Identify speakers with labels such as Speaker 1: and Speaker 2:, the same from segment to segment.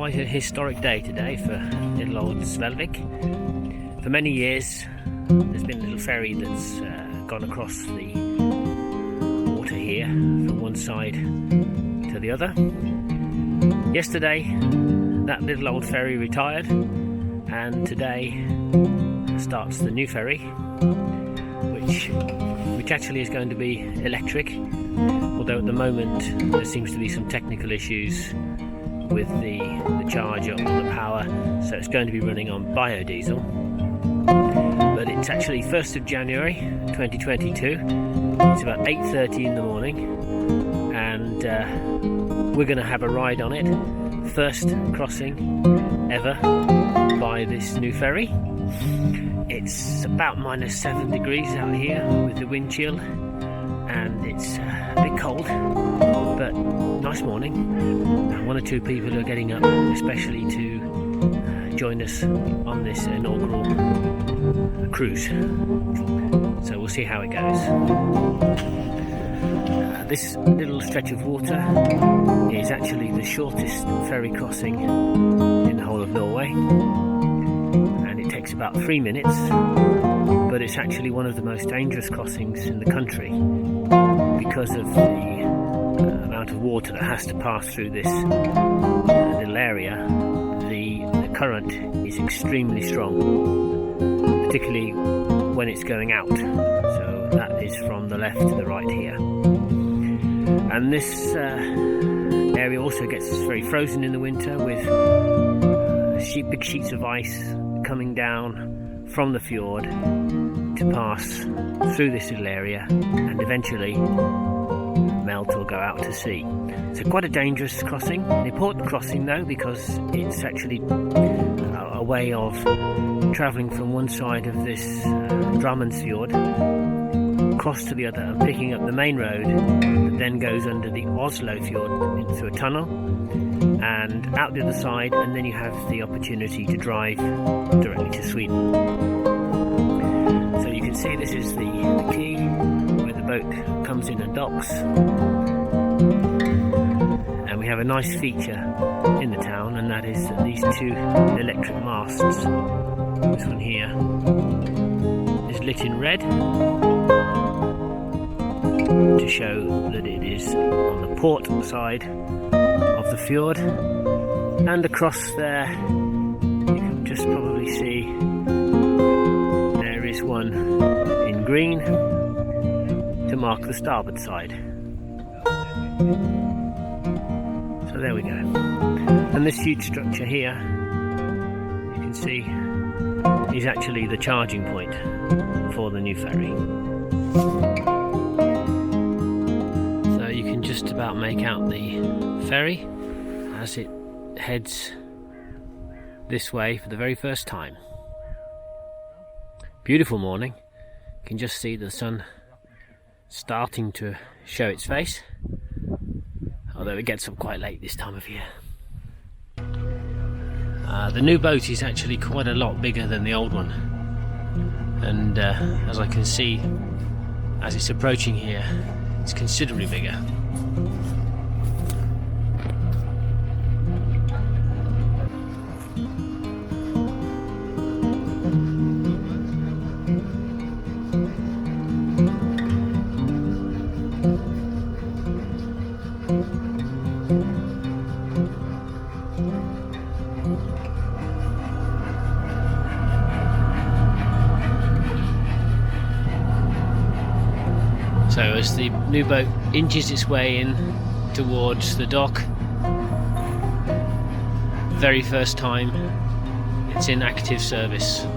Speaker 1: quite a historic day today for little old Svelvik. For many years there's been a little ferry that's gone across the water here from one side to the other. Yesterday that little old ferry retired, and today starts the new ferry, which actually is going to be electric, although at the moment there seems to be some technical issues with the charger or the power, so it's going to be running on biodiesel. But it's actually 1st of January 2022. It's about 8:30 in the morning, and we're going to have a ride on it. First crossing ever by this new ferry. It's about -7 degrees out here with the wind chill, and it's a bit cold, but nice morning. And one or two people are getting up especially to join us on this inaugural cruise, so we'll see how it goes. This little stretch of water is actually the shortest ferry crossing in the whole of Norway, and it takes about 3 minutes, but it's actually one of the most dangerous crossings in the country because of the amount of water that has to pass through this little area. The current is extremely strong, particularly when it's going out, so that is from the left to the right here. And this area also gets very frozen in the winter, with big sheets of ice coming down from the fjord to pass through this little area and eventually melt or go out to sea. So quite a dangerous crossing, an important crossing though, because it's actually a way of travelling from one side of this Drammenfjord across to the other and picking up the main road that then goes under the Oslo fjord through a tunnel and out the other side, and then you have the opportunity to drive directly to Sweden. So you can see this is the quay where the boat comes in and docks, and we have a nice feature in the town, and that is that these two electric masts, this one here is lit in red to show that it is on the port side of the fjord, and across there you can just probably see there is one in green to mark the starboard side. So there we go. And this huge structure here, you can see, is actually the charging point for the new ferry. So you can just about make out the ferry as it heads this way for the very first time. Beautiful morning. You can just see the sun starting to show its face, although it gets up quite late this time of year. The new boat is actually quite a lot bigger than the old one, and as I can see as it's approaching here, it's considerably bigger. So as the new boat inches its way in towards the dock, very first time it's in active service.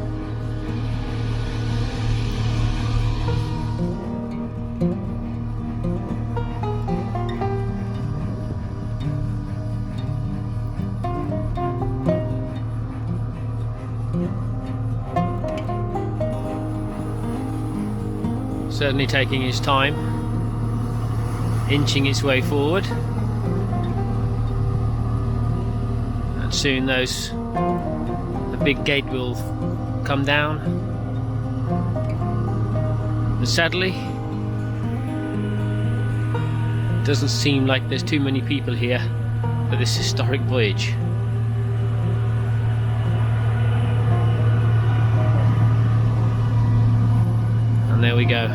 Speaker 1: Certainly taking his time, inching its way forward, and soon the big gate will come down. And sadly, it doesn't seem like there's too many people here for this historic voyage. And there we go.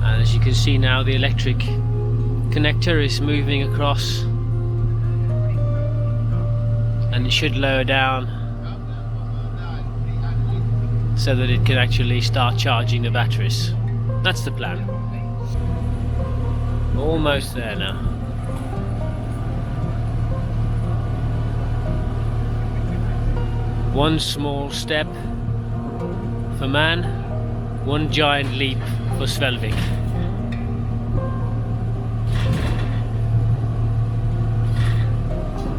Speaker 1: And as you can see now, the electric connector is moving across, and it should lower down so that it can actually start charging the batteries. That's the plan. Almost there now. One small step for man, one giant leap for Svelvik.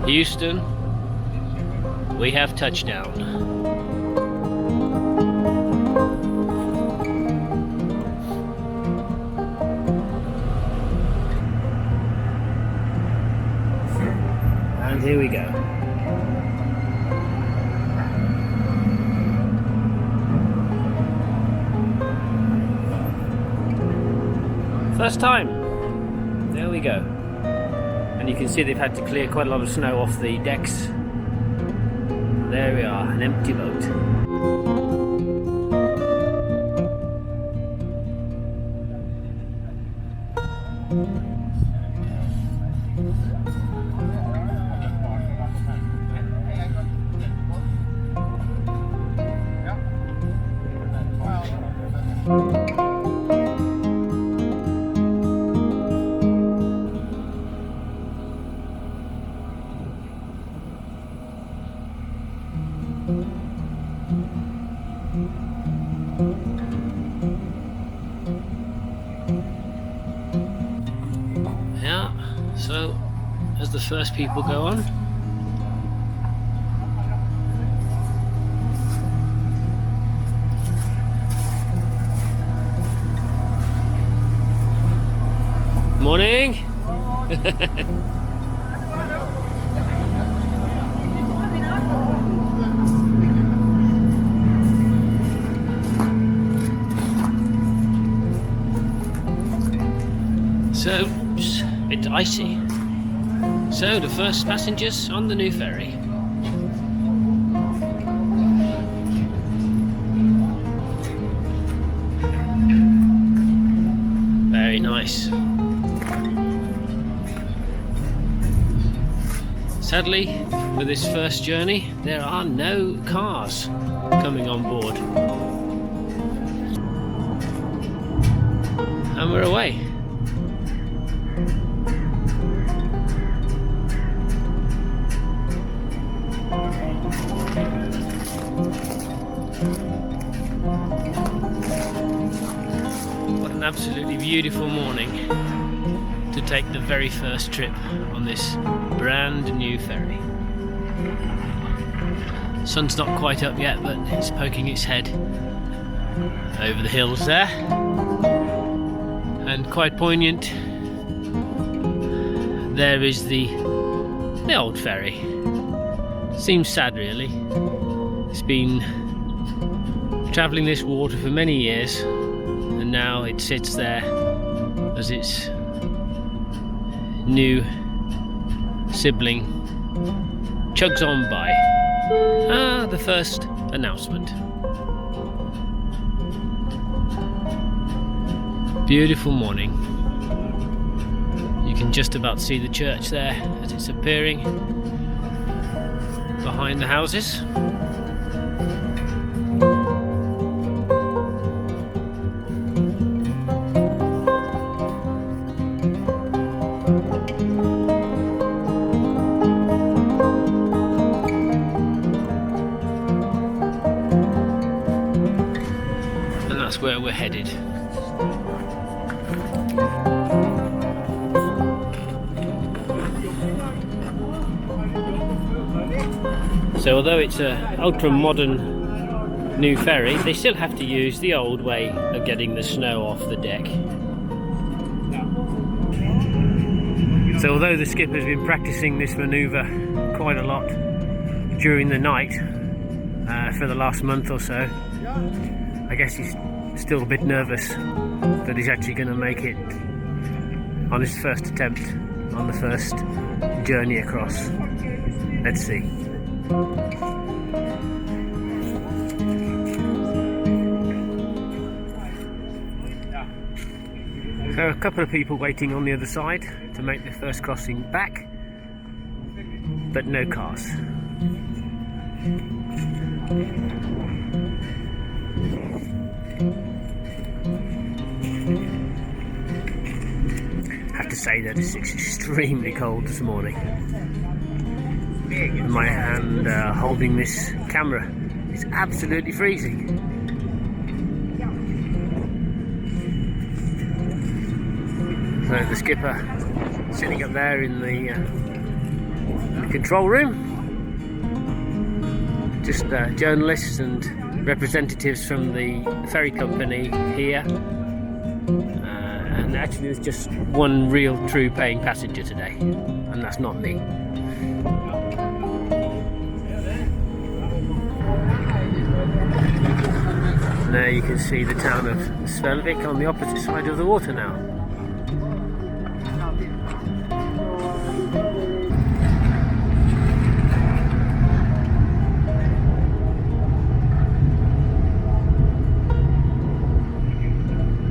Speaker 1: Houston, we have touchdown. And here we go. First time. There we go. And you can see they've had to clear quite a lot of snow off the decks. There we are, an empty boat. Yeah, so as the first people go on, morning. So, it's icy. So, the first passengers on the new ferry. Very nice. Sadly, for this first journey, there are no cars coming on board. And we're away. What an absolutely beautiful morning to take the very first trip on this brand new ferry. Sun's not quite up yet, but it's poking its head over the hills there. And quite poignant, there is the old ferry. Seems sad really. It's been travelling this water for many years, and now it sits there as its new sibling chugs on by. Ah, the first announcement. Beautiful morning. You can just about see the church there as it's appearing behind the houses. And that's where we're headed. So although it's an ultra-modern new ferry, they still have to use the old way of getting the snow off the deck. So although the skipper's been practicing this manoeuvre quite a lot during the night for the last month or so, I guess he's still a bit nervous that he's actually going to make it on his first attempt. on the first journey across. Let's see. So a couple of people waiting on the other side to make the first crossing back, but no cars. I have to say that it's extremely cold this morning. My hand holding this camera is absolutely freezing. So the skipper sitting up there in the control room. Just journalists and representatives from the ferry company here. And actually there's just one real true paying passenger today, and that's not me. There you can see the town of Svelvik on the opposite side of the water now.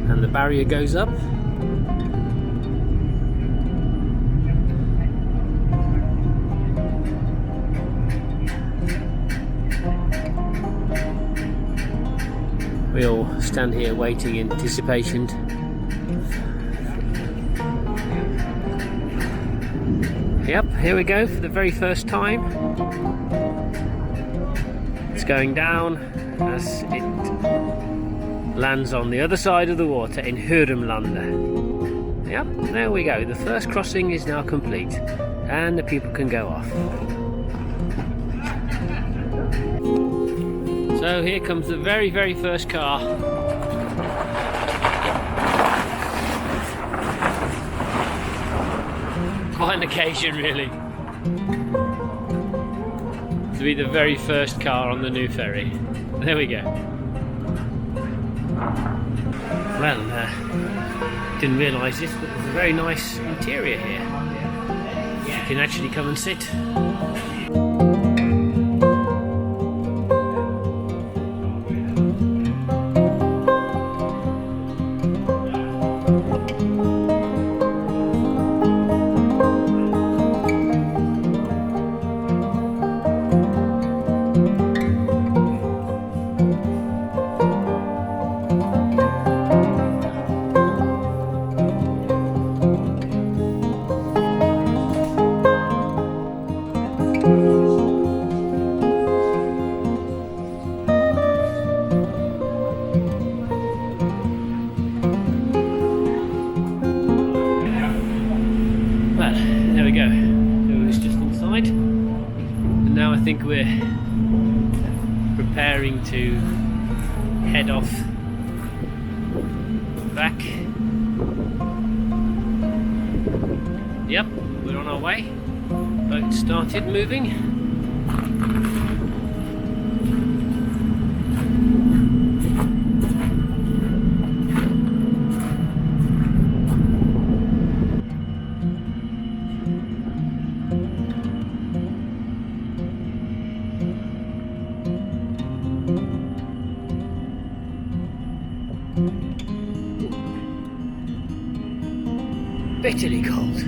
Speaker 1: And the barrier goes up. We all stand here waiting in anticipation. Yep, here we go for the very first time. It's going down as it lands on the other side of the water in Hurumlandet. Yep, there we go. The first crossing is now complete and the people can go off. So here comes the very first car. Quite an occasion really, to be the very first car on the new ferry. There we go. Well, didn't realise this, but there's a very nice interior here. You can actually come and sit. I think we're preparing to head off back. Yep, we're on our way. Boat started moving. Bitterly cold.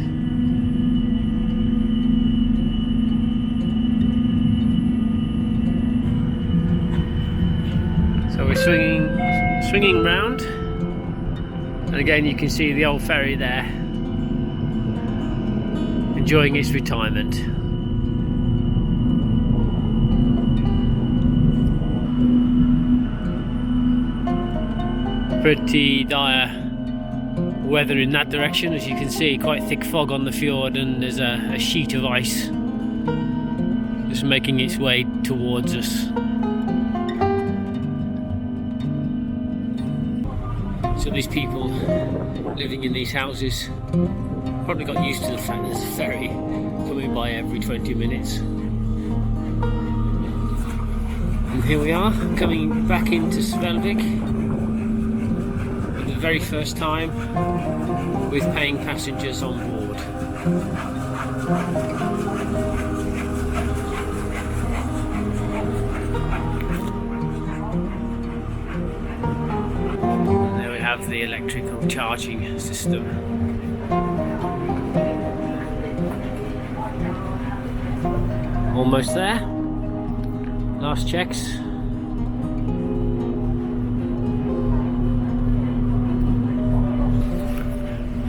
Speaker 1: So we're swinging round, and again you can see the old ferry there, enjoying its retirement. Pretty dire weather in that direction, as you can see, quite thick fog on the fjord, and there's a sheet of ice just making its way towards us. So these people living in these houses probably got used to the fact there's a ferry coming by every 20 minutes. And here we are, coming back into Svelvik. Very first time with paying passengers on board. There we have the electrical charging system. Almost there. Last checks.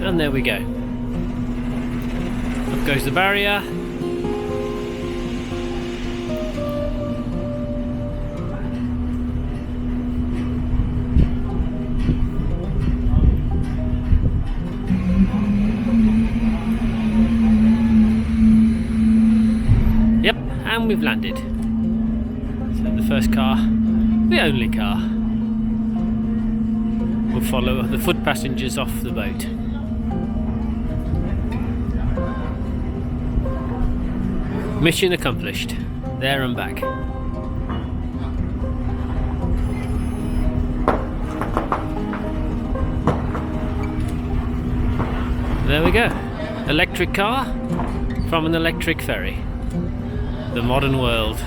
Speaker 1: And there we go. Up goes the barrier. Yep, and we've landed. So the first car, the only car, will follow the foot passengers off the boat. Mission accomplished. There and back. There we go. Electric car from an electric ferry. The modern world.